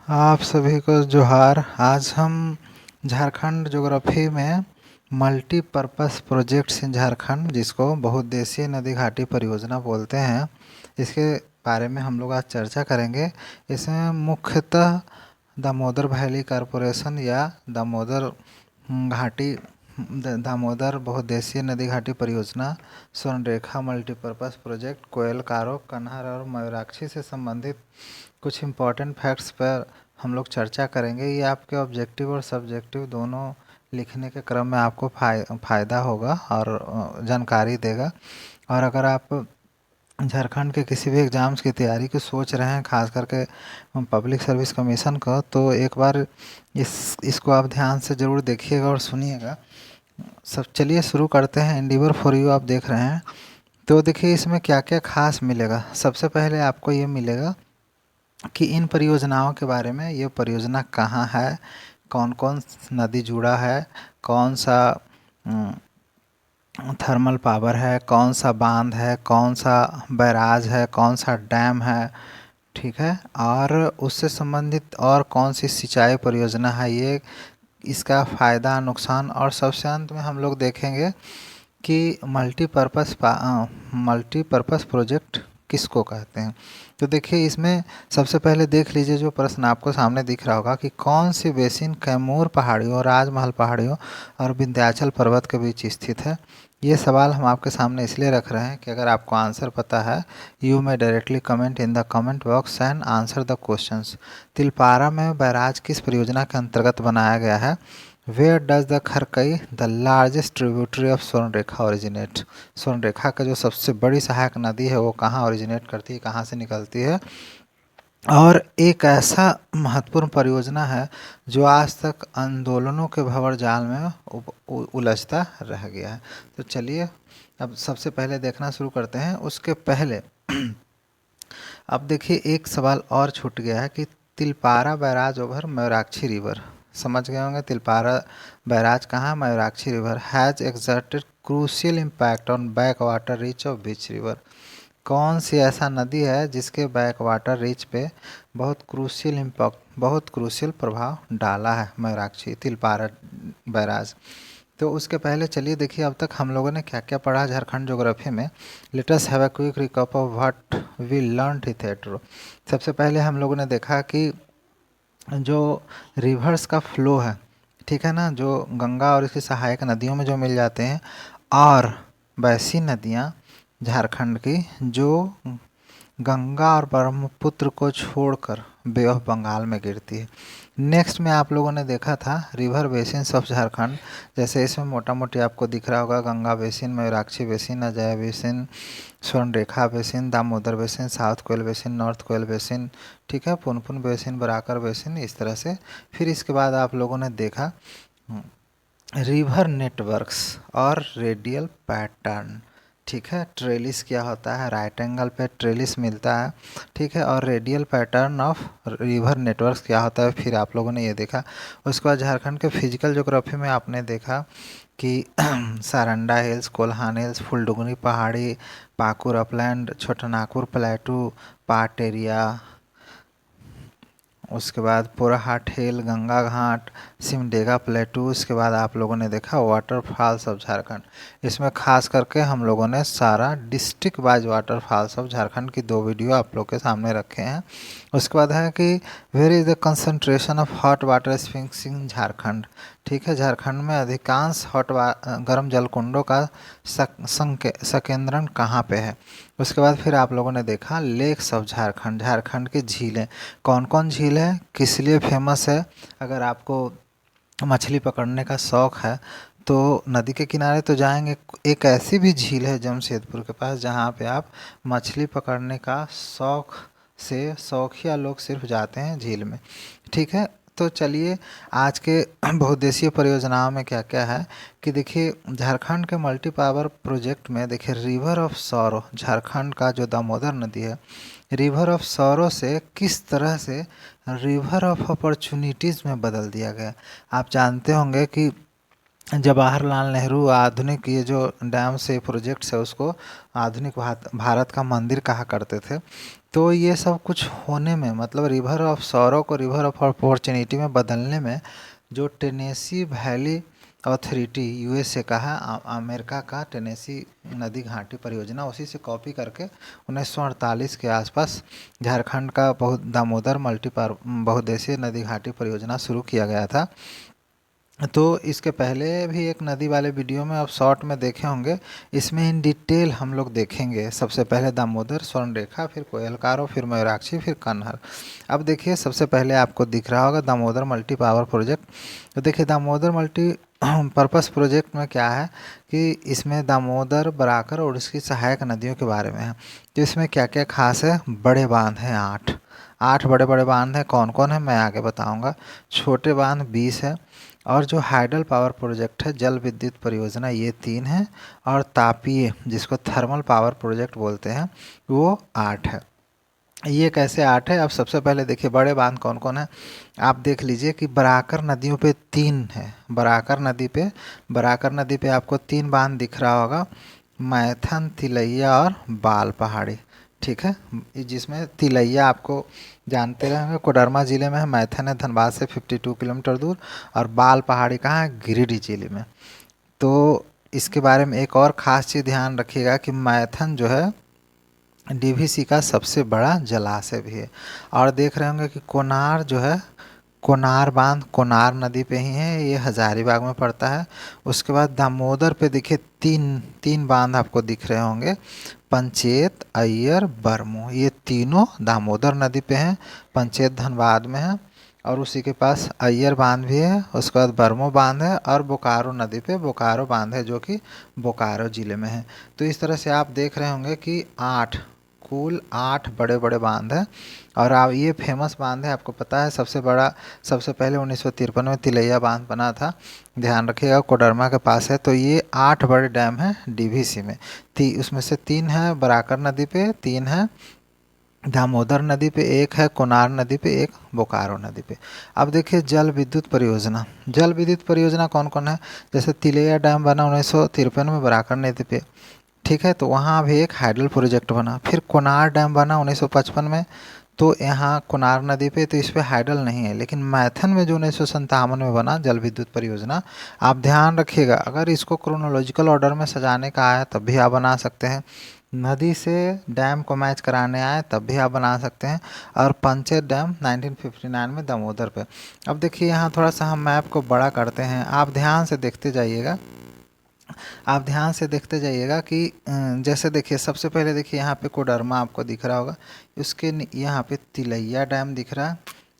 आप सभी को जोहार। आज हम झारखंड ज्योग्राफी में मल्टीपर्पस प्रोजेक्ट्स इन झारखंड, जिसको बहुउद्देशीय नदी घाटी परियोजना बोलते हैं, इसके बारे में हम लोग आज चर्चा करेंगे। इसमें मुख्यतः दामोदर वैली कॉरपोरेशन या दामोदर घाटी दामोदर बहुउद्देशीय नदी घाटी परियोजना, स्वर्णरेखा मल्टीपर्पस प्रोजेक्ट, कोयल कारो, कन्हार और मयूराक्षी से संबंधित कुछ इम्पोर्टेंट फैक्ट्स पर हम लोग चर्चा करेंगे। ये आपके ऑब्जेक्टिव और सब्जेक्टिव दोनों लिखने के क्रम में आपको फ़ायदा होगा और जानकारी देगा। और अगर आप झारखंड के किसी भी एग्ज़ाम्स की तैयारी की सोच रहे हैं, खास करके पब्लिक सर्विस कमीशन का, तो एक बार इसको आप ध्यान से ज़रूर देखिएगा और सुनिएगा। सब चलिए शुरू करते हैं। एंडीवर फॉर यू आप देख रहे हैं, तो देखिए इसमें क्या क्या खास मिलेगा। सबसे पहले आपको ये मिलेगा कि इन परियोजनाओं के बारे में, ये परियोजना कहाँ है, कौन कौन नदी जुड़ा है, कौन सा थर्मल पावर है, कौन सा बांध है, कौन सा बैराज है, कौन सा डैम है, ठीक है, और उससे संबंधित और कौन सी सिंचाई परियोजना है, ये इसका फ़ायदा नुकसान, और सबसे अंत में हम लोग देखेंगे कि मल्टीपर्पस प्रोजेक्ट किसको कहते हैं। तो देखिए इसमें सबसे पहले देख लीजिए, जो प्रश्न आपको सामने दिख रहा होगा कि कौन सी बेसिन कैमूर पहाड़ियों, राजमहल पहाड़ियों और विंध्याचल पर्वत के बीच स्थित है। ये सवाल हम आपके सामने इसलिए रख रहे हैं कि अगर आपको आंसर पता है, you may directly comment in the comment box and answer the questions. Tilpara में बैराज किस परियोजना के अंतर्गत बनाया गया है? Where does the Kharkai the largest tributary of Swarnarekha originate? Swarnarekha का जो सबसे बड़ी सहायक नदी है वो कहाँ ओरिजिनेट करती है, कहाँ से निकलती है? और एक ऐसा महत्वपूर्ण परियोजना है जो आज तक आंदोलनों के भंवर जाल में उलझता रह गया है। तो चलिए अब सबसे पहले देखना शुरू करते हैं। उसके पहले अब देखिए एक सवाल और छूट गया है कि Tilpara barrage over Mayurakshi river, समझ गए होंगे तिलपारा बैराज कहाँ? Mayurakshi river has exerted crucial impact on back water reach of beach river. कौन सी ऐसा नदी है जिसके बैक वाटर रीच पे बहुत क्रूशियल प्रभाव डाला है? मयूराक्षी तिलपारा बैराज। तो उसके पहले चलिए देखिए अब तक हम लोगों ने क्या क्या पढ़ा झारखंड ज्योग्राफी में। Let us have a quick recap of what we learn hitherto. सबसे पहले हम लोगों ने देखा कि जो रिवर्स का फ्लो है, ठीक है ना, जो गंगा और इसकी सहायक नदियों में जो मिल जाते हैं, और वैसी नदियाँ झारखंड की जो गंगा और ब्रह्मपुत्र को छोड़कर बे ऑफ बंगाल में गिरती है। नेक्स्ट में आप लोगों ने देखा था रिवर बेसिन्स ऑफ झारखंड। जैसे इसमें मोटा मोटी आपको दिख रहा होगा Ganga basin, Mayurakshi basin, Ajay basin, Swarnarekha basin, Damodar basin, south Koel basin, north Koel basin, ठीक है, पुनपुन बेसिन, बराकर बेसिन, इस तरह से। फिर इसके बाद आप लोगों ने देखा रिवर नेटवर्क्स और रेडियल पैटर्न, ठीक है। ट्रेलिस क्या होता है? राइट एंगल पे ट्रेलिस मिलता है, ठीक है। और radial pattern of river networks क्या होता है, फिर आप लोगों ने ये देखा। उसके बाद झारखंड के फिजिकल ज्योग्राफी में आपने देखा कि सारंडा हिल्स, कोल्हान हिल्स, फुलडुगनी पहाड़ी, पाकुर अपलैंड, छोटा नागपुर प्लेटू, पाट एरिया, उसके बाद पोराहाट हिल, गंगा घाट, सिमडेगा प्लेटू। उसके बाद आप लोगों ने देखा वाटरफॉल्स ऑफ झारखंड। इसमें खास करके हम लोगों ने सारा district wise waterfalls of Jharkhand की 2 वीडियो आप लोग के सामने रखे हैं। उसके बाद है कि where is the concentration of hot water springs in Jharkhand, ठीक है। झारखंड में अधिकांश गर्म जलकुंडों का संकेंद्रण कहाँ पे है? उसके बाद फिर आप लोगों ने देखा लेक्स ऑफ झारखंड, झारखंड की झीलें। कौन कौन झील है, किस लिए फेमस है? अगर आपको मछली पकड़ने का शौक़ है तो नदी के किनारे तो जाएंगे। एक ऐसी भी झील है जमशेदपुर के पास जहाँ पे आप मछली पकड़ने का शौकिया लोग सिर्फ जाते हैं झील में, ठीक है। तो चलिए आज के बहुउद्देशीय परियोजनाओं में क्या क्या है कि देखिए झारखंड के मल्टी पावर प्रोजेक्ट में देखिए रिवर ऑफ सौरो, झारखंड का जो दामोदर नदी है, रिवर ऑफ सौरो से किस तरह से रिवर ऑफ अपॉर्चुनिटीज़ में बदल दिया गया। आप जानते होंगे कि जवाहरलाल नेहरू आधुनिक ये जो डैम से प्रोजेक्ट्स है उसको आधुनिक भारत का मंदिर कहा करते थे। तो ये सब कुछ होने में मतलब रिवर ऑफ सौरो को रिवर ऑफ अपॉर्चुनिटी में बदलने में जो टेनेसी वैली अथॉरिटी यूएसए का है, अमेरिका का टेनेसी नदी घाटी परियोजना, उसी से कॉपी करके 1948 के आसपास झारखंड का बहुत दामोदर बहुउद्देशीय नदी घाटी परियोजना शुरू किया गया था। तो इसके पहले भी एक नदी वाले वीडियो में आप शॉर्ट में देखे होंगे, इसमें इन डिटेल हम लोग देखेंगे। सबसे पहले दामोदर, स्वर्णरेखा, फिर कोयलकारो, फिर मयूराक्षी, फिर कन्हर। अब देखिए सबसे पहले आपको दिख रहा होगा दामोदर मल्टी पावर प्रोजेक्ट। तो देखिए दामोदर मल्टी पर्पस प्रोजेक्ट में क्या है कि इसमें दामोदर, बराकर और उसकी सहायक नदियों के बारे में है। तो इसमें क्या क्या खास है, बड़े बांध हैं 8 बड़े बड़े बांध हैं। कौन कौन है मैं आगे बताऊंगा। छोटे बांध 20 है, और जो हाइडल पावर प्रोजेक्ट है, जल विद्युत परियोजना, ये 3 है, और तापीय जिसको थर्मल पावर प्रोजेक्ट बोलते हैं वो 8 है। ये कैसे 8 है, अब सबसे पहले देखिए बड़े बांध कौन कौन है। आप देख लीजिए कि बराकर नदियों पे 3 है। बराकर नदी पे आपको 3 बांध दिख रहा होगा, मैथन, तिलैया और बाल पहाड़ी। ठीक है, जिसमें तिलैया आपको जानते रहेंगे कोडरमा ज़िले में है, मैथन है धनबाद से 52 किलोमीटर दूर, और बाल पहाड़ी कहाँ है, गिरिडीह जिले में। तो इसके बारे में एक और ख़ास चीज़ ध्यान रखिएगा कि मैथन जो है डीवीसी का सबसे बड़ा जलाशय भी है। और देख रहे होंगे कि कोनार जो है, कोनार बांध कोनार नदी पे ही है, ये हजारीबाग में पड़ता है। उसके बाद दामोदर पे देखिए तीन तीन बांध आपको दिख रहे होंगे, पंचेत, अय्यर, बरमो, ये तीनों दामोदर नदी पे हैं। पंचेत धनबाद में है, और उसी के पास अय्यर बांध भी है। उसके बाद बरमो बांध है, और बोकारो नदी पे बोकारो बांध है जो कि बोकारो ज़िले में है। तो इस तरह से आप देख रहे होंगे कि कुल 8 बड़े बड़े बांध हैं। और आप ये फेमस बांध है, आपको पता है सबसे बड़ा, सबसे पहले 1953 में तिलैया बांध बना था, ध्यान रखिएगा, कोडरमा के पास है। तो ये 8 बड़े डैम हैं डीवीसी में। उसमें से 3 है बराकर नदी पे, 3 है दामोदर नदी पे, एक है कोनार नदी पे, एक बोकारो नदी पे। अब देखिए जल विद्युत परियोजना। जल विद्युत परियोजना कौन कौन है, जैसे तिलैया डैम बना 1953 में बराकर नदी पे, ठीक है, तो वहाँ भी एक हाइडल प्रोजेक्ट बना। फिर कोनार डैम बना 1955 में, तो यहाँ कोनार नदी पे, तो इस पे हाइडल नहीं है। लेकिन मैथन में जो 1957 में बना जल विद्युत परियोजना, आप ध्यान रखिएगा, अगर इसको क्रोनोलॉजिकल ऑर्डर में सजाने का आया तब भी आप बना सकते हैं, नदी से डैम को मैच कराने आए तब भी आप बना सकते हैं। और पंचेत डैम 1959 में दामोदर पे। अब देखिए यहाँ थोड़ा सा हम मैप को बड़ा करते हैं, आप ध्यान से देखते जाइएगा। आप ध्यान से देखते जाइएगा कि जैसे देखिए सबसे पहले देखिए यहाँ पे कोडरमा आपको दिख रहा होगा, उसके यहाँ पे तिलैया डैम दिख रहा है,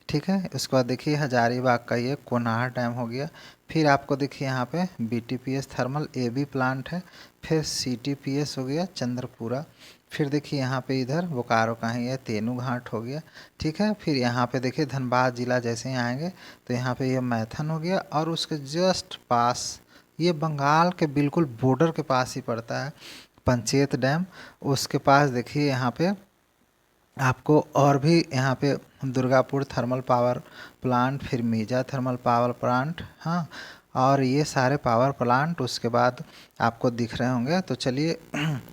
ठीक है। उसके बाद देखिए हजारीबाग का ये कोनार डैम हो गया। फिर आपको देखिए यहाँ पे बीटीपीएस थर्मल एबी प्लांट है। फिर सीटीपीएस हो गया चंद्रपुरा। फिर देखिए यहाँ पे इधर बोकारो का ही है तेनू घाट हो गया, ठीक है। फिर यहाँ पे देखिए धनबाद जिला जैसे ही आएंगे तो यहाँ पे ये मैथन हो गया, और उसके जस्ट पास ये बंगाल के बिल्कुल बॉर्डर के पास ही पड़ता है पंचेत डैम। उसके पास देखिए यहाँ पे आपको और भी यहाँ पे दुर्गापुर थर्मल पावर प्लांट, फिर मीजा थर्मल पावर प्लांट, हाँ, और ये सारे पावर प्लांट उसके बाद आपको दिख रहे होंगे। तो चलिए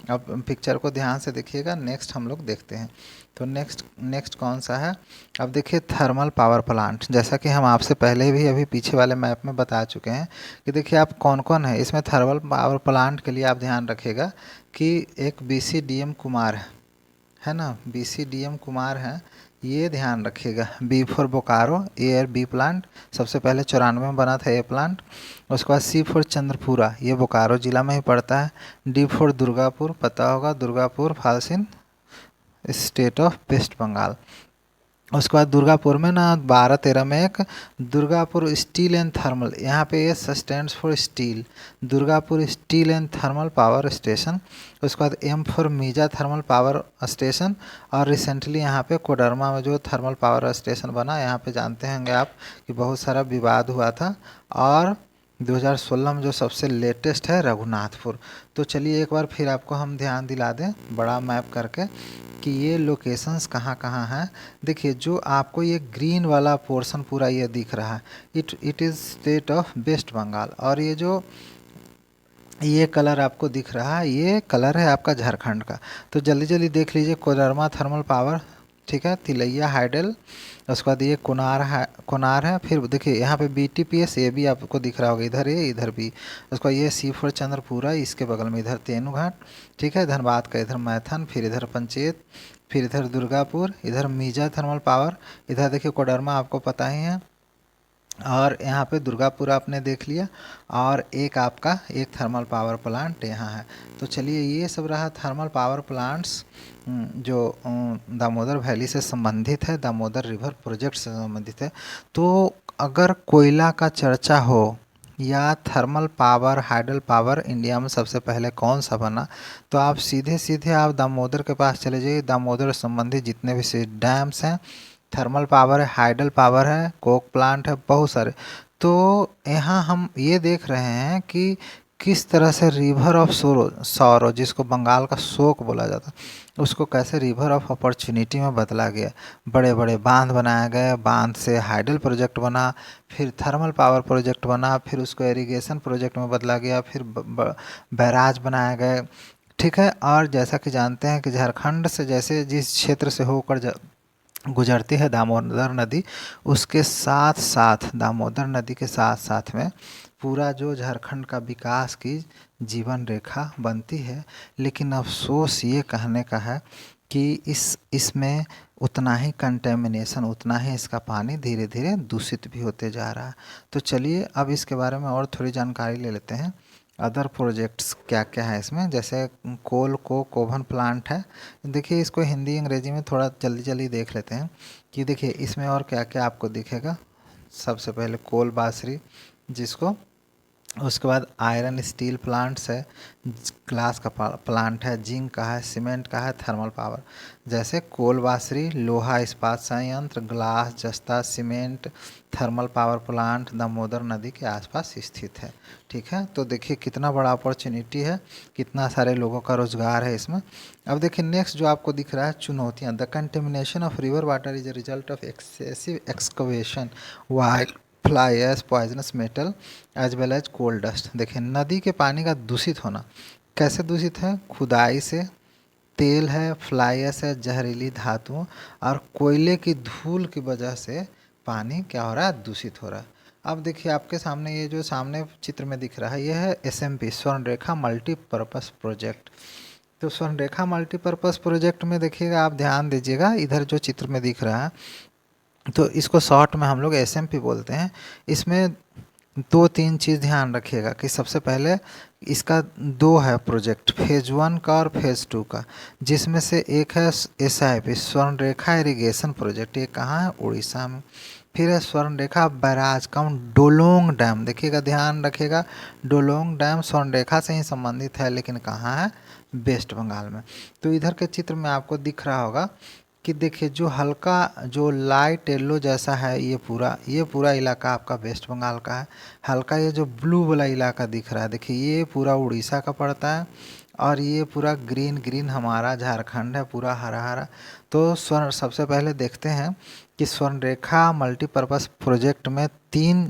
अब पिक्चर को ध्यान से देखिएगा, नेक्स्ट हम लोग देखते हैं। तो नेक्स्ट कौन सा है, अब देखिए थर्मल पावर प्लांट। जैसा कि हम आपसे पहले भी अभी पीछे वाले मैप में बता चुके हैं कि देखिए आप कौन कौन है इसमें थर्मल पावर प्लांट के लिए। आप ध्यान रखिएगा कि एक BCDM कुमार है ना, BCDM कुमार है, ये ध्यान रखिएगा। B for Bokaro, air B plant, सबसे पहले 94 में बना था ये प्लांट। उसके बाद सी फॉर चंद्रपुरा, ये बोकारो जिला में ही पड़ता है। डी फॉर दुर्गापुर, पता होगा Durgapur falls in state of West Bengal. उसके बाद दुर्गापुर में ना 12-13 में एक दुर्गापुर स्टील एंड थर्मल, यहाँ पे ये stands for steel, Durgapur steel and thermal power station. उसके बाद M for MISA thermal power station. और रिसेंटली यहाँ पे कोडरमा में जो थर्मल पावर स्टेशन बना, यहाँ पे जानते होंगे आप कि बहुत सारा विवाद हुआ था। और 2016 में जो सबसे लेटेस्ट है रघुनाथपुर। तो चलिए एक बार फिर आपको हम ध्यान दिला दें बड़ा मैप करके कि ये लोकेशंस कहाँ कहाँ हैं। देखिए जो आपको ये ग्रीन वाला पोर्शन पूरा ये दिख रहा है, it is state of West Bengal. और ये जो ये कलर आपको दिख रहा है, ये कलर है आपका झारखंड का। तो जल्दी जल्दी देख लीजिए, कोडरमा थर्मल पावर, ठीक है, तिलैया हाइडल, उसके बाद ये कोनार है। फिर देखिए यहाँ पे BTPS, ये भी आपको दिख रहा होगा, इधर ये इधर भी। उसका ये C4 चंद्रपुरा, इसके बगल में इधर तेनुघाट, ठीक है, धनबाद का इधर मैथन, फिर इधर पंचेत, फिर इधर दुर्गापुर, इधर मीजा थर्मल पावर, इधर देखिए कोडरमा आपको पता ही है, और यहाँ पे दुर्गापुर आपने देख लिया, और एक आपका एक थर्मल पावर प्लांट यहाँ है। तो चलिए, ये सब रहा थर्मल पावर प्लांट्स जो दामोदर वैली से संबंधित है, दामोदर रिवर प्रोजेक्ट से संबंधित है। तो अगर कोयला का चर्चा हो या thermal power, hydel power India में सबसे पहले कौन सा बना, तो आप सीधे सीधे आप दामोदर के पास चले जाइए। दामोदर संबंधित जितने भी से डैम्स हैं, थर्मल पावर है, हाइडल पावर है, कोक प्लांट है, बहुत सारे। तो यहाँ हम ये देख रहे हैं कि किस तरह से रिवर ऑफ सौरो, जिसको बंगाल का शोक बोला जाता है, उसको कैसे रिवर ऑफ अपॉर्चुनिटी में बदला गया। बड़े बड़े बांध बनाए गए, बांध से हाइडल प्रोजेक्ट बना, फिर थर्मल पावर प्रोजेक्ट बना, फिर उसको इरिगेशन प्रोजेक्ट में बदला गया, फिर बैराज बनाए गए, ठीक है। और जैसा कि जानते हैं कि झारखंड से जैसे जिस क्षेत्र से होकर गुजरती है दामोदर नदी, उसके साथ साथ दामोदर नदी के साथ साथ में पूरा जो झारखंड का विकास की जीवन रेखा बनती है। लेकिन अफसोस ये कहने का है कि इसमें उतना ही कंटेमिनेशन, उतना ही इसका पानी धीरे धीरे दूषित भी होते जा रहा है। तो चलिए अब इसके बारे में और थोड़ी जानकारी ले लेते हैं। अदर प्रोजेक्ट्स क्या क्या है इसमें, जैसे कोल को कोभन प्लांट है। देखिए इसको हिंदी अंग्रेजी में थोड़ा जल्दी जल्दी देख लेते हैं कि देखिए इसमें और क्या क्या आपको दिखेगा। सबसे पहले कोल बासरी, जिसको, उसके बाद आयरन स्टील प्लांट्स है, ग्लास का प्लांट है, जिंक का है, सीमेंट का है, थर्मल पावर, जैसे कोल बासरी, लोहा इस्पात संयंत्र, ग्लास, जस्ता, cement, thermal power plant Damodar नदी के आसपास स्थित है, ठीक है। तो देखिए कितना बड़ा अपॉर्चुनिटी है, कितना सारे लोगों का रोजगार है इसमें। अब देखिए नेक्स्ट जो आपको दिख रहा है, चुनौतियाँ। The contamination of river water is a result of excessive excavation, white fly ash poisonous metal as well as coal dust. देखिए नदी के पानी का दूषित होना कैसे दूषित है, खुदाई से, तेल है, फ्लाई एश है, जहरीली धातुओं और कोयले की धूल की वजह से पानी क्या हो रहा है, दूषित हो रहा है। अब देखिए आपके सामने ये जो सामने चित्र में दिख रहा है, यह है SMP स्वर्णरेखा मल्टीपर्पज़ प्रोजेक्ट। तो स्वर्णरेखा मल्टीपर्पज़ प्रोजेक्ट में देखिएगा, आप ध्यान दीजिएगा, इधर जो चित्र में दिख रहा है, तो इसको शॉर्ट में हम लोग SMP बोलते हैं। इसमें दो तीन चीज़ ध्यान रखिएगा कि सबसे पहले इसका दो है प्रोजेक्ट, फेज़ 1 का और फेज़ 2 का, जिसमें से एक है SIP स्वर्णरेखा इरिगेशन प्रोजेक्ट। ये कहाँ है, उड़ीसा में। फिर है स्वर्णरेखा बैराज कम डोलोंग डैम, देखिएगा ध्यान रखिएगा, डोलोंग डैम स्वर्णरेखा से ही संबंधित है, लेकिन कहाँ है, वेस्ट बंगाल में। तो इधर के चित्र में आपको दिख रहा होगा कि देखिए जो हल्का, जो लाइट येलो जैसा है, ये पूरा इलाका आपका वेस्ट बंगाल का है। हल्का ये जो ब्लू वाला इलाका दिख रहा है, देखिए ये पूरा उड़ीसा का पड़ता है, और ये पूरा ग्रीन ग्रीन हमारा झारखंड है, पूरा हरा हरा। तो स्वर्ण सबसे पहले देखते हैं कि स्वर्णरेखा मल्टीपर्पज़ प्रोजेक्ट में तीन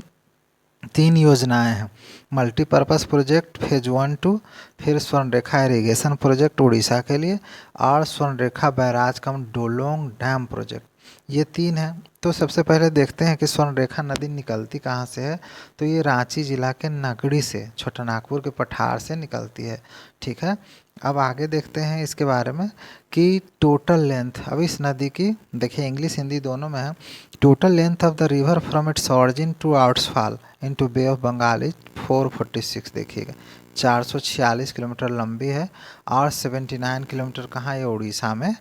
तीन योजनाएं हैं। मल्टीपर्पज़ प्रोजेक्ट फेज़ 1-2, फिर स्वर्णरेखा इरिगेशन प्रोजेक्ट उड़ीसा के लिए, और स्वर्णरेखा बैराज कम डोलोंग डैम प्रोजेक्ट, ये तीन हैं। तो सबसे पहले देखते हैं कि स्वर्णरेखा नदी निकलती कहाँ से है। तो ये रांची जिला के नगड़ी से, छोटानागपुर के पठार से निकलती है, ठीक है। अब आगे देखते हैं इसके बारे में कि टोटल लेंथ, अब इस नदी की देखिए इंग्लिश हिंदी दोनों में है। Total length of the river from its origin to outfall into Bay of Bengal is 446, देखिएगा 446 किलोमीटर लंबी है, और 79 किलोमीटर कहाँ, ये उड़ीसा में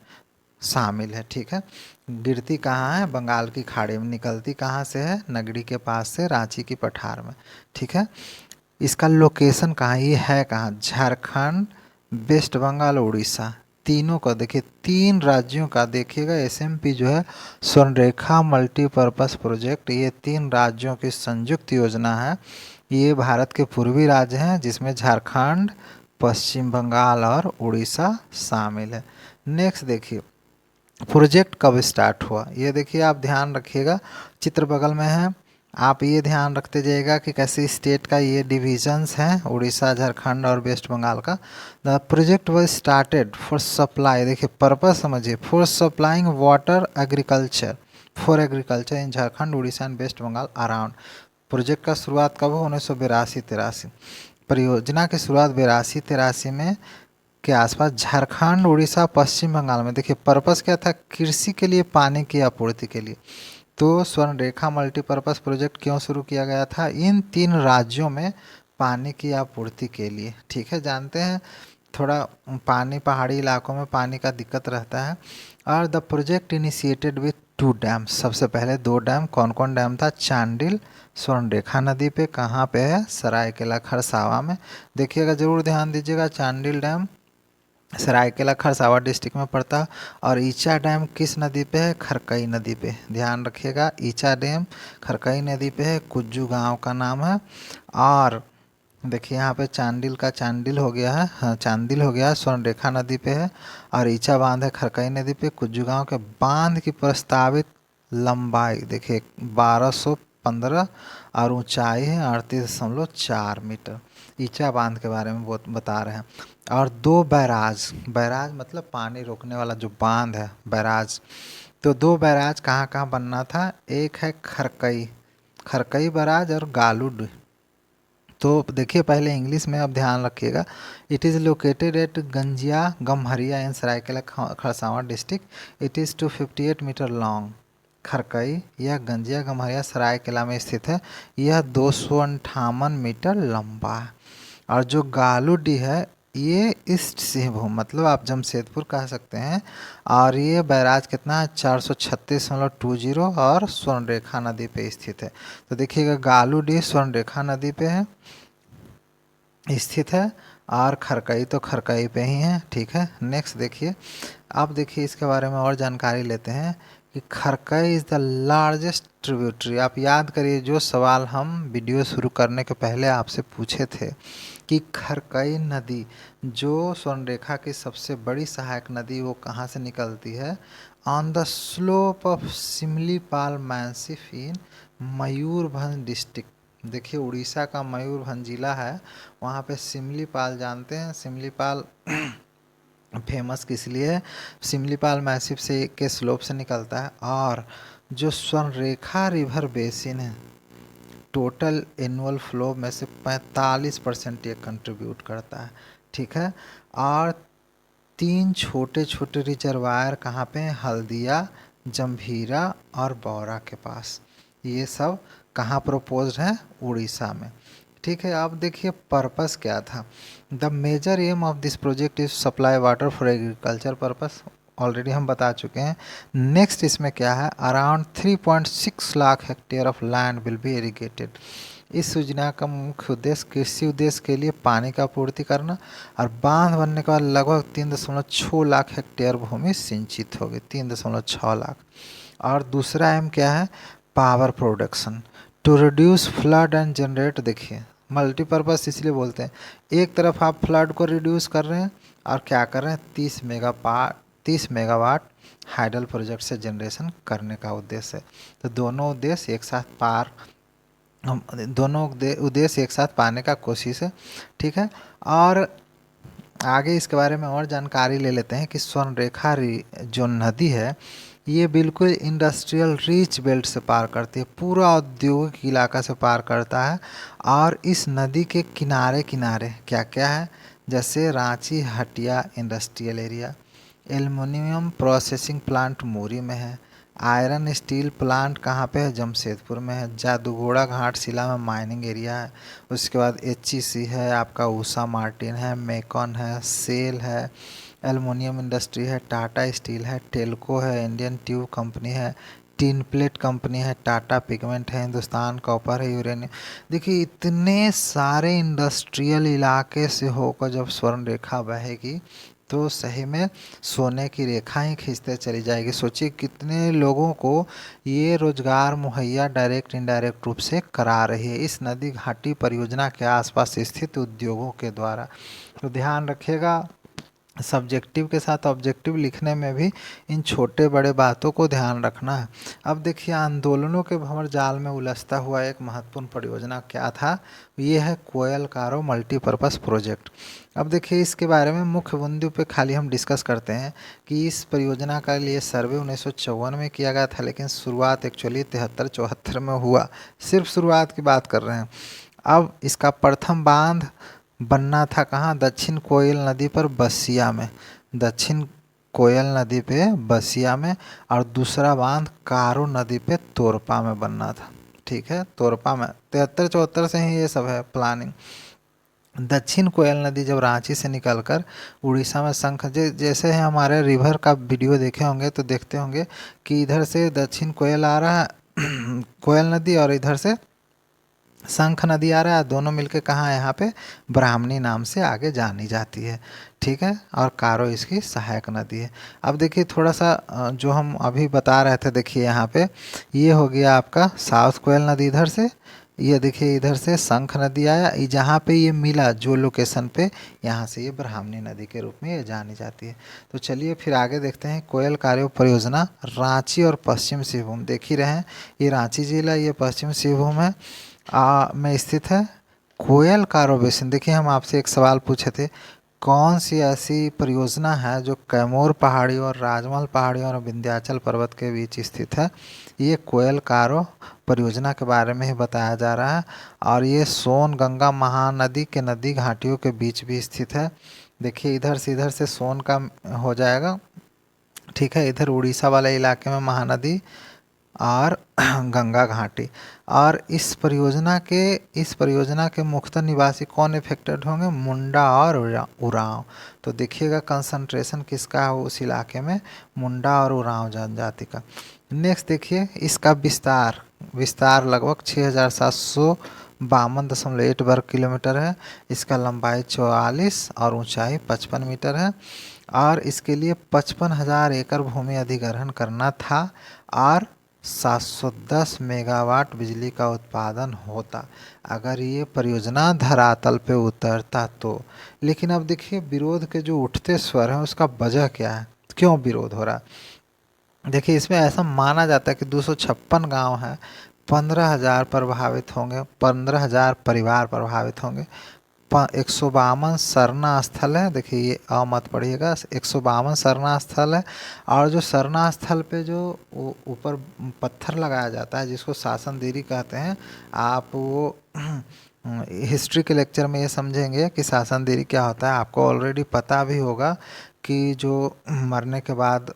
शामिल है, ठीक है। गिरती कहाँ है, बंगाल की खाड़ी में, निकलती कहाँ से है, नगड़ी के पास से, रांची की पठार में, ठीक है। इसका लोकेशन कहाँ, ये है कहाँ, झारखंड, वेस्ट बंगाल, उड़ीसा, तीनों का देखिए, तीन राज्यों का देखिएगा। SMP जो है स्वर्णरेखा मल्टीपर्पज़ प्रोजेक्ट, ये तीन राज्यों की संयुक्त योजना है। ये भारत के पूर्वी राज्य हैं, जिसमें झारखंड, पश्चिम बंगाल और उड़ीसा शामिल है। नेक्स्ट देखिए प्रोजेक्ट कब स्टार्ट हुआ, ये देखिए आप ध्यान रखिएगा, चित्र बगल में है, आप ये ध्यान रखते जाइएगा कि कैसे स्टेट का ये डिविजन्स हैं, उड़ीसा, झारखंड और वेस्ट बंगाल का। The project was started for supply, देखिए पर्पस समझिए, for supplying water agriculture, for agriculture in Jharkhand, Orissa and West Bengal around. Project का शुरुआत कब हो? 1982-83। परियोजना की शुरुआत 82-83 में के आसपास झारखंड, उड़ीसा, पश्चिम बंगाल में। देखिए पर्पस क्या था? कृषि के लिए पानी की आपूर्ति के लिए। तो स्वर्ण रेखा मल्टीपर्पज़ प्रोजेक्ट क्यों शुरू किया गया था? इन 3 राज्यों में पानी की आपूर्ति के लिए। ठीक है, जानते हैं थोड़ा पानी, पहाड़ी इलाकों में पानी का दिक्कत रहता है। और the project initiated with 2 dam, सबसे पहले 2 डैम। कौन कौन डैम था? चांडिल स्वर्ण रेखा नदी पे, कहाँ पे है? सरायकेला खरसावा में। देखिएगा, ज़रूर ध्यान दीजिएगा, चांडिल डैम सरायकेला खरसावा डिस्ट्रिक्ट में पड़ता है। और ईचा डैम किस नदी पे है? खरकई नदी पे। ध्यान रखिएगा, ईचा डैम खरकई नदी पे है, कुज्जू गांव का नाम है। और देखिए यहाँ पे चांडिल का चांडिल हो गया है, हाँ चांदिल हो गया है, स्वर्ण रेखा नदी पे है। और ईचा बांध है खरकई नदी पे। कुज्जू गांव के बांध की प्रस्तावित लंबाई देखिए 1215 और ऊंचाई है 38.4 मीटर। ईचा बांध के बारे में बता रहे हैं। और 2 बैराज, बैराज मतलब पानी रोकने वाला जो बांध है, बैराज। तो 2 बैराज कहाँ कहाँ बनना था? एक है खरकई, खरकई बैराज और गालूड। तो देखिए पहले इंग्लिश में, अब ध्यान रखिएगा। It is located at Ganjia Gamharia in Seraikela Kharsawan district. It is 258 metre long. Kharkai यह गंजिया गम्हरिया सरायकेला में स्थित है। यह 258 मीटर लंबा है। और जो गालूडी है ये ईस्ट सिंहभूम, मतलब आप जमशेदपुर कह सकते हैं। और ये बैराज कितना है? 436.20 और स्वर्ण रेखा नदी पे स्थित है। तो देखिएगा गालूडी स्वर्ण रेखा नदी पे है, स्थित है। और खरकई तो खरकई पे ही है। ठीक है, नेक्स्ट देखिए। अब देखिए इसके बारे में और जानकारी लेते हैं कि Kharkai is the largest tributary. आप याद करिए जो सवाल हम वीडियो शुरू करने के पहले आपसे पूछे थे कि खरकई नदी जो स्वर्ण रेखा की सबसे बड़ी सहायक नदी, वो कहाँ से निकलती है? On the slope of Similipal massif in Mayurbhanj district. देखिए उड़ीसा का मयूरभंज जिला है, वहाँ पे सिमलीपाल, जानते हैं सिमलीपाल फेमस किस लिए है? सिमलीपाल मैसिव से के स्लोप से निकलता है। और जो स्वर्ण रेखा रिवर बेसिन है, टोटल एनुअल फ्लो में से 45% ये कंट्रीब्यूट करता है। ठीक है, और 3 छोटे छोटे रिजर्वायर कहाँ पे हैं? हल्दिया, जंभीरा और बौरा के पास। ये सब कहाँ प्रपोज्ड है? उड़ीसा में। ठीक है, अब देखिए पर्पस क्या था। The major aim of this project is supply water for agriculture purpose, already हम बता चुके हैं। नेक्स्ट इसमें क्या है? Around 3.6 lakh hectare of land will be irrigated. इस योजना का मुख्य उद्देश्य कृषि उद्देश्य के लिए पानी का आपूर्ति करना। और बांध बनने के बाद लगभग 3.6 लाख हेक्टेयर भूमि सिंचित होगी, 3.6 लाख। और दूसरा एम क्या है? Power production to reduce flood and generate. देखिए मल्टीपर्पज़ इसलिए बोलते हैं, एक तरफ आप फ्लड को रिड्यूस कर रहे हैं और क्या कर रहे हैं? 30 मेगावाट हाइडल प्रोजेक्ट से जनरेशन करने का उद्देश्य है। तो दोनों उद्देश्य एक साथ उद्देश्य एक साथ पाने का कोशिश है। ठीक है, और आगे इसके बारे में और जानकारी ले लेते हैं कि स्वर्ण रेखा जो नदी है ये बिल्कुल इंडस्ट्रियल रिच बेल्ट से पार करती है, पूरा औद्योगिक इलाका से पार करता है। और इस नदी के किनारे किनारे क्या क्या है? जैसे Ranchi Hatia industrial area, aluminium processing plant Muri में है, आयरन स्टील प्लांट कहाँ पे है? जमशेदपुर में है। जादूगोड़ा घाटशिला में माइनिंग एरिया है। उसके बाद एचईसी है, आपका उषा मार्टिन है, मेकॉन है, सेल है, एल्युमिनियम इंडस्ट्री है, टाटा स्टील है, टेल्को है, इंडियन ट्यूब कंपनी है, टीन प्लेट कंपनी है, टाटा पिगमेंट है, हिंदुस्तान कॉपर है, यूरेनियम। देखिए इतने सारे इंडस्ट्रियल इलाके से होकर जब स्वर्ण रेखा बहेगी तो सही में सोने की रेखा ही खींचते चली जाएगी। सोचिए कितने लोगों को ये रोजगार मुहैया डायरेक्ट इनडायरेक्ट रूप से करा रही है इस नदी घाटी परियोजना के आसपास स्थित उद्योगों के द्वारा। तो ध्यान रखिएगा, सब्जेक्टिव के साथ ऑब्जेक्टिव लिखने में भी इन छोटे बड़े बातों को ध्यान रखना है। अब देखिए, आंदोलनों के भंवर जाल में उलझता हुआ एक महत्वपूर्ण परियोजना क्या था? ये है कोयल कारो मल्टीपर्पज़ प्रोजेक्ट। अब देखिए, इसके बारे में मुख्य बिंदु पे खाली हम डिस्कस करते हैं कि इस परियोजना का लिए सर्वे 1954 में किया गया था, लेकिन शुरुआत एक्चुअली 73-74 में हुआ। सिर्फ शुरुआत की बात कर रहे हैं। अब इसका प्रथम बांध बनना था कहाँ? दक्षिण कोयल नदी पर बसिया में, दक्षिण कोयल नदी पे बसिया में, और दूसरा बांध कारो नदी पे तोरपा में बनना था। ठीक है, तोरपा में 73-74 से ही ये सब है प्लानिंग। दक्षिण कोयल नदी जब रांची से निकलकर उड़ीसा में शंख, जैसे है हमारे रिवर का वीडियो देखे होंगे तो देखते होंगे कि इधर से दक्षिण कोयल आ रहा है कोयल नदी, और इधर से शंख नदी आ रहा है। दोनों मिलके कहाँ यहाँ पे ब्राह्मणी नाम से आगे जानी जाती है। ठीक है, और कारो इसकी सहायक नदी है। अब देखिए थोड़ा सा जो हम अभी बता रहे थे, देखिए यहाँ पे ये हो गया आपका साउथ कोयल नदी इधर से, ये देखिए इधर से शंख नदी आया, जहाँ पे ये मिला जो लोकेशन पे, यहाँ से ये ब्राह्मणी नदी के रूप में ये जानी जाती है। तो चलिए फिर आगे देखते हैं। कोयल कार्य परियोजना रांची और पश्चिम सिंहभूम, देख ही रहे हैं ये रांची जिला, ये पश्चिम सिंहभूम है में स्थित है। कोयल कारो बेसिन, देखिए हम आपसे एक सवाल पूछे थे, कौन सी ऐसी परियोजना है जो कैमूर पहाड़ी और राजमहल पहाड़ी और विंध्याचल पर्वत के बीच स्थित है? ये कोयल कारो परियोजना के बारे में ही बताया जा रहा है, और ये सोन गंगा महानदी के नदी घाटियों के बीच भी स्थित है। देखिए इधर से सोन का हो जाएगा। ठीक है, इधर उड़ीसा वाले इलाके में महानदी और गंगा घाटी। और इस परियोजना के मुख्यतः निवासी कौन इफेक्टेड होंगे? मुंडा और उरांव। तो देखिएगा कंसंट्रेशन किसका है उस इलाके में? मुंडा और उरांव जनजाति का। नेक्स्ट देखिए, इसका विस्तार लगभग 6752.8 वर्ग किलोमीटर है। इसका लंबाई 44 और ऊंचाई 55 मीटर है, और इसके लिए 55,000 एकड़ भूमि अधिग्रहण करना था, और 710 मेगावाट बिजली का उत्पादन होता अगर ये परियोजना धरातल पे उतरता तो। लेकिन अब देखिए विरोध के जो उठते स्वर हैं उसका वजह क्या है, क्यों विरोध हो रहा है? देखिए इसमें ऐसा माना जाता है कि 256 गांव हैं, 15,000 प्रभावित होंगे, 15,000 परिवार प्रभावित होंगे। 152 सरना स्थल है, देखिए ये मत पढ़िएगा, 152 सरना स्थल है। और जो सरना स्थल पे जो ऊपर पत्थर लगाया जाता है जिसको शासन देरी कहते हैं, आप वो हिस्ट्री के लेक्चर में ये समझेंगे कि शासन देरी क्या होता है। आपको ऑलरेडी पता भी होगा कि जो मरने के बाद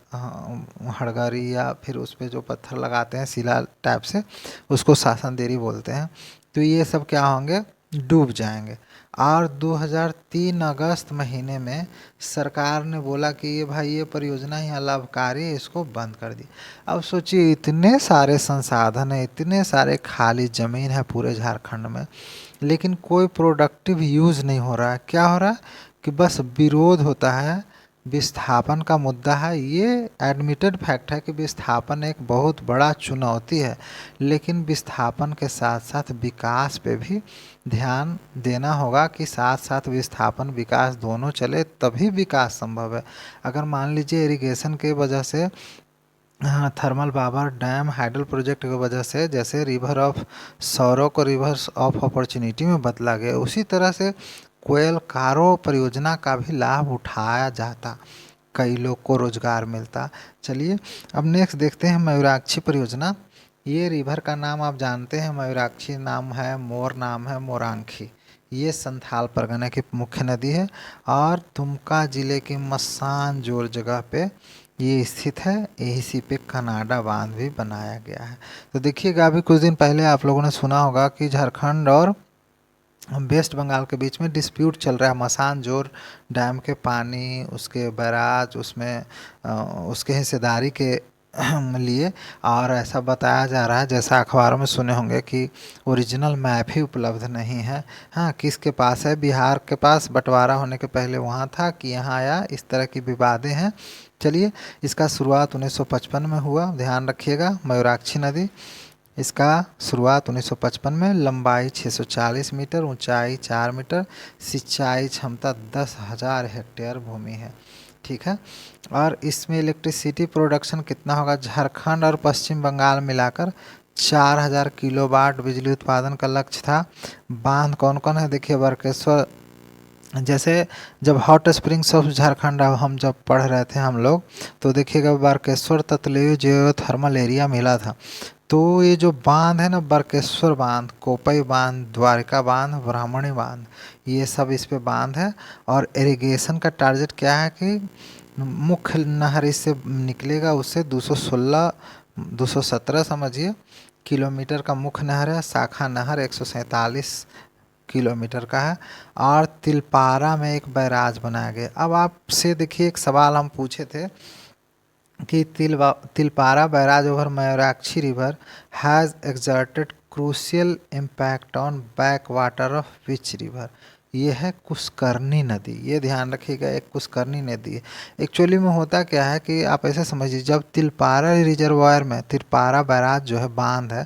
हड़गरी या फिर उस पर जो पत्थर लगाते हैं शिला टाइप से, उसको शासन देरी बोलते हैं। तो ये सब क्या होंगे? डूब जाएंगे। और 2003 अगस्त महीने में सरकार ने बोला कि ये भाई ये परियोजना ही अलाभकारी है, इसको बंद कर दी। अब सोचिए इतने सारे संसाधन है, इतने सारे खाली ज़मीन है पूरे झारखंड में, लेकिन कोई प्रोडक्टिव यूज़ नहीं हो रहा है। क्या हो रहा है कि बस विरोध होता है, विस्थापन का मुद्दा है। ये एडमिटेड फैक्ट है कि विस्थापन एक बहुत बड़ा चुनौती है, लेकिन विस्थापन के साथ साथ विकास पे भी ध्यान देना होगा कि साथ साथ विस्थापन विकास दोनों चले तभी विकास संभव है। अगर मान लीजिए इरिगेशन के वजह से, हाँ, thermal power dam hydel project की वजह से जैसे रिवर ऑफ सौरो को रिवर्स ऑफ अपॉर्चुनिटी में बदला गया, उसी तरह से कोयल कारो परियोजना का भी लाभ उठाया जाता, कई लोग को रोजगार मिलता। चलिए अब नेक्स्ट देखते हैं मयूराक्षी परियोजना। ये रिवर का नाम आप जानते हैं, मयूराक्षी नाम है, मोर नाम है मोरांखी। ये संथाल परगना की मुख्य नदी है, और दुमका जिले की मसानजोर जगह पे ये स्थित है। इसी पे कनाडा बांध भी बनाया गया है। तो देखिएगा अभी कुछ दिन पहले आप लोगों ने सुना होगा कि झारखंड और वेस्ट बंगाल के बीच में डिस्प्यूट चल रहा है मसानजोर डैम के पानी, उसके बैराज, उसमें उसके हिस्सेदारी के लिए। और ऐसा बताया जा रहा है, जैसा अखबारों में सुने होंगे, कि ओरिजिनल मैप ही उपलब्ध नहीं है। हाँ, किसके पास है? बिहार के पास बंटवारा होने के पहले वहाँ था कि यहाँ आया, इस तरह की विवादें हैं। चलिए, इसका शुरुआत 1955 में हुआ, ध्यान रखिएगा। मयूराक्षी नदी इसका शुरुआत 1955 में, लंबाई 640 मीटर, ऊंचाई 4 मीटर, सिंचाई क्षमता 10,000 हेक्टेयर भूमि है। ठीक है। और इसमें इलेक्ट्रिसिटी प्रोडक्शन कितना होगा, झारखंड और पश्चिम बंगाल मिलाकर 4,000 किलोवाट बिजली उत्पादन का लक्ष्य था। बांध कौन कौन है, देखिए बरकेश्वर, जैसे जब हॉट स्प्रिंग्स ऑफ झारखंड हम जब पढ़ रहे थे हम लोग, तो देखिएगा बारकेश्वर ततलेयू जियो थर्मल एरिया मिला था। तो ये जो बांध है ना, बरकेश्वर बांध, कोपई बांध, द्वारिका बांध, ब्राह्मणी बांध, ये सब इस पे बांध है। और इरिगेशन का टारगेट क्या है कि मुख्य नहर इससे निकलेगा, उससे 217 समझिए किलोमीटर का मुख्य नहर है। शाखा नहर 147 किलोमीटर का है। और तिलपारा में एक बैराज बनाया गया। अब आपसे देखिए एक सवाल हम पूछे थे कि Tilpara barrage over Mayurakshi river has exerted crucial impact on back water of which river. ये है कुशकर्णी नदी, ये ध्यान रखिएगा, एक कुशकर्णी नदी है। एक्चुअली में होता क्या है कि आप ऐसे समझिए, जब तिलपारा रिजर्वायर में तिलपारा बैराज जो है बांध है,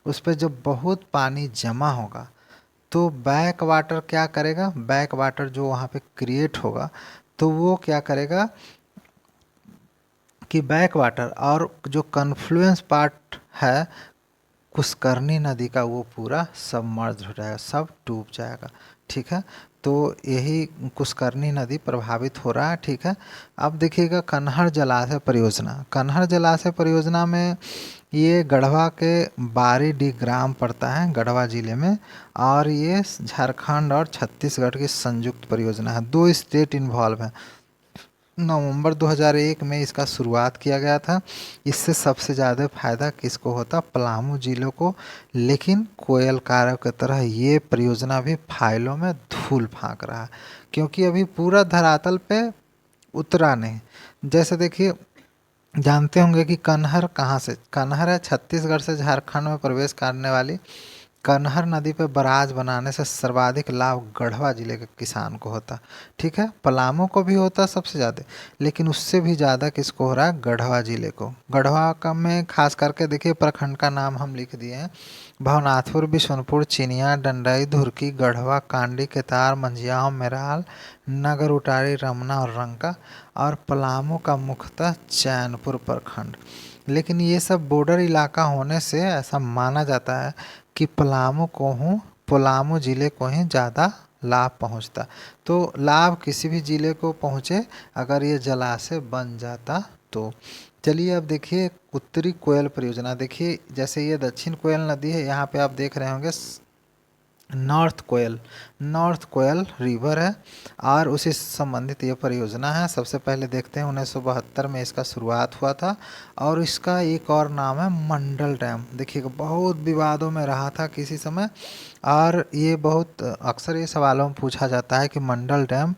उस पर जब बहुत पानी जमा होगा तो बैक वाटर क्या करेगा, बैक वाटर जो वहाँ पे क्रिएट होगा तो वो क्या करेगा कि बैक वाटर और जो कन्फ्लुएंस पार्ट है कुशकर्णी नदी का, वो पूरा सबमर्ज हो जाएगा, सब डूब जाएगा। ठीक है। तो यही कुशकर्णी नदी प्रभावित हो रहा है। ठीक है। अब देखिएगा कन्हर जलाशय परियोजना, कन्हर जलाशय परियोजना में ये गढ़वा के बारीडीह ग्राम पड़ता है, गढ़वा ज़िले में। और ये झारखंड और छत्तीसगढ़ की संयुक्त परियोजना है, 2 स्टेट इन्वॉल्व हैं। नवंबर 2001 में इसका शुरुआत किया गया था। इससे सबसे ज़्यादा फायदा किसको होता, पलामू जिलों को। लेकिन कोयल कार्यों की तरह ये परियोजना भी फाइलों में धूल फांक रहा है, क्योंकि अभी पूरा धरातल पे उतरा नहीं। जैसे देखिए, जानते होंगे कि कन्हर कहाँ से, कन्हर है छत्तीसगढ़ से झारखंड में प्रवेश करने वाली। कन्हर नदी पे बराज बनाने से सर्वाधिक लाभ गढ़वा जिले के किसान को होता। ठीक है। पलामू को भी होता सबसे ज़्यादा, लेकिन उससे भी ज़्यादा किसको हो रहा है, गढ़वा जिले को। गढ़वा का में खास करके देखिए प्रखंड का नाम हम लिख दिए हैं, भवनाथपुर, बिशुनपुर, चिनिया, डंडई, धुरकी, गढ़वा, कांडी, केतार, मंझियाव, मेराल, नगर उटारी, रमना और रंका। और पलामू का मुख्यतः चैनपुर प्रखंड। लेकिन ये सब बॉर्डर इलाका होने से ऐसा माना जाता है कि पलामू ज़िले को ही ज़्यादा लाभ पहुंचता। तो लाभ किसी भी ज़िले को पहुंचे अगर ये जलाशय बन जाता तो। चलिए अब देखिए उत्तरी कोयल परियोजना। देखिए जैसे ये दक्षिण कोयल नदी है, यहाँ पे आप देख रहे होंगे नॉर्थ कोयल रिवर है, और उसी से संबंधित ये परियोजना है। सबसे पहले देखते हैं 1972 में इसका शुरुआत हुआ था। और इसका एक और नाम है मंडल डैम। देखिएगा बहुत विवादों में रहा था किसी समय, और ये बहुत अक्सर ये सवालों में पूछा जाता है कि मंडल डैम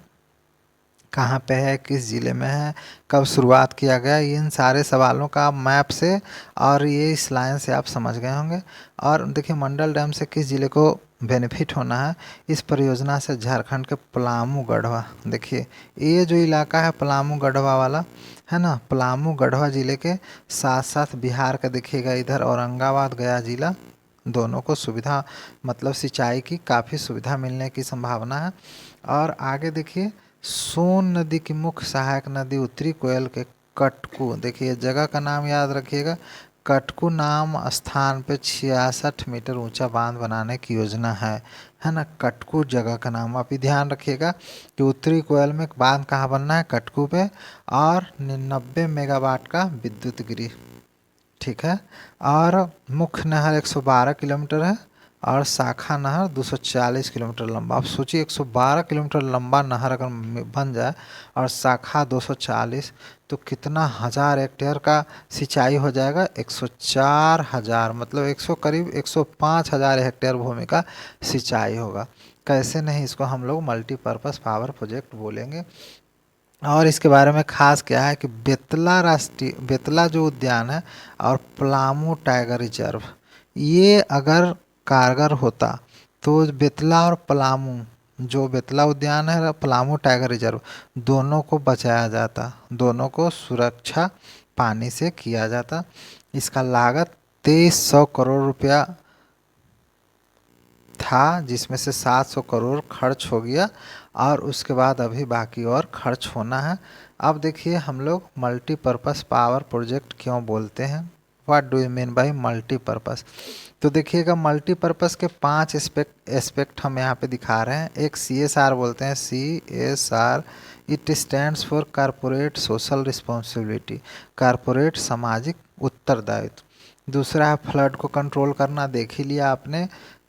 कहाँ पे है, किस ज़िले में है, कब शुरुआत किया गया। इन सारे सवालों का मैप से और ये इस लाइन से आप समझ गए होंगे। और देखिए मंडल डैम से किस ज़िले को बेनिफिट होना है, इस परियोजना से झारखंड के पलामू गढ़वा, देखिए ये जो इलाका है पलामू गढ़वा वाला है ना, पलामू गढ़वा ज़िले के साथ साथ बिहार का देखिएगा इधर औरंगाबाद गया ज़िला, दोनों को सुविधा मतलब सिंचाई की काफ़ी सुविधा मिलने की संभावना है। और आगे देखिए सोन नदी की मुख्य सहायक नदी उत्तरी कोयल के कटकू, देखिए जगह का नाम याद रखिएगा, कटकू नाम स्थान पे 66 मीटर ऊंचा बांध बनाने की योजना है ना। कटकू जगह का नाम आप ही ध्यान रखिएगा कि उत्तरी कोयल में बांध कहाँ बनना है, कटकू पे। और 90 मेगावाट का विद्युत गृह। ठीक है। और मुख्य नहर 112 किलोमीटर है, और शाखा नहर 240 किलोमीटर लंबा। आप सोचिए 112 किलोमीटर लंबा नहर अगर बन जाए और शाखा 240, तो कितना हज़ार हेक्टेयर का सिंचाई हो जाएगा, 104,000 मतलब 100 करीब 105,000 हेक्टेयर भूमि का सिंचाई होगा। कैसे नहीं, इसको हम लोग मल्टीपर्पज़ पावर प्रोजेक्ट बोलेंगे। और इसके बारे में खास क्या है कि बेतला जो उद्यान है और पलामू टाइगर रिजर्व, ये अगर कारगर होता तो बेतला और पलामू, जो बेतला उद्यान है और पलामू टाइगर रिजर्व, दोनों को बचाया जाता, दोनों को सुरक्षा पानी से किया जाता। इसका लागत 2300 करोड़ रुपया था, जिसमें से 700 करोड़ खर्च हो गया और उसके बाद अभी बाकी और खर्च होना है। अब देखिए हम लोग मल्टीपर्पज़ पावर प्रोजेक्ट क्यों बोलते हैं, what do you mean by multipurpose. तो देखिएगा मल्टीपर्पज़ के 5 एस्पेक्ट हम यहाँ पे दिखा रहे हैं। एक CSR बोलते हैं, CSR, it stands for corporate social responsibility, corporate सामाजिक उत्तरदायित्व। दूसरा है फ्लड को कंट्रोल करना, देख ही लिया आपने।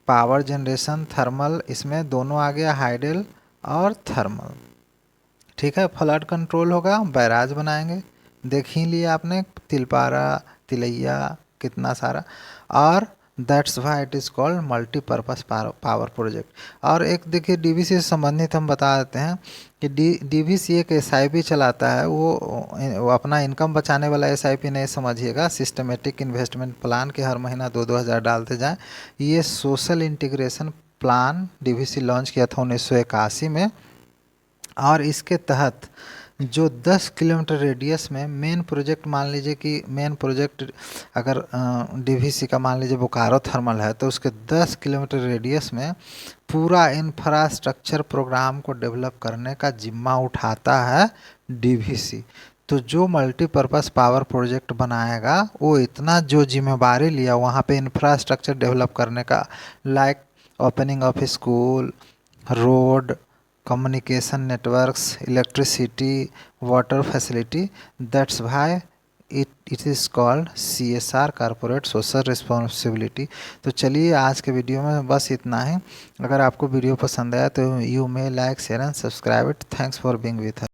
पावर जनरेशन, थर्मल, इसमें दोनों आ गया, हाइडल और थर्मल। ठीक है, फ्लड कंट्रोल होगा, बैराज बनाएंगे, देख ही लिया आपने, तिलपारा, तिलैया, कितना सारा। और that's why it is called multipurpose power project. और एक देखिए DVC से संबंधित हम बता देते हैं कि DVC एक SIP चलाता है, वो अपना इनकम बचाने वाला SIP नहीं समझिएगा, सिस्टमेटिक इन्वेस्टमेंट प्लान के हर महीना 2-2 हज़ार डालते जाएं। ये social integration plan DVC launch किया था 1981 में, और इसके तहत जो 10 किलोमीटर रेडियस में मेन प्रोजेक्ट, मान लीजिए कि मेन प्रोजेक्ट अगर DVC का मान लीजिए बोकारो थर्मल है, तो उसके 10 किलोमीटर रेडियस में पूरा इंफ्रास्ट्रक्चर प्रोग्राम को डेवलप करने का जिम्मा उठाता है DVC। तो जो मल्टीपर्पज़ पावर प्रोजेक्ट बनाएगा वो इतना जो जिम्मेवारी लिया वहाँ पे इंफ्रास्ट्रक्चर डेवलप करने का, like opening of school, road, communication networks, electricity, water facility, that's why it is called CSR, corporate social responsibility। तो चलिए आज के वीडियो में बस इतना ही। अगर आपको वीडियो पसंद आया तो you may like, share and subscribe it. Thanks for being with us.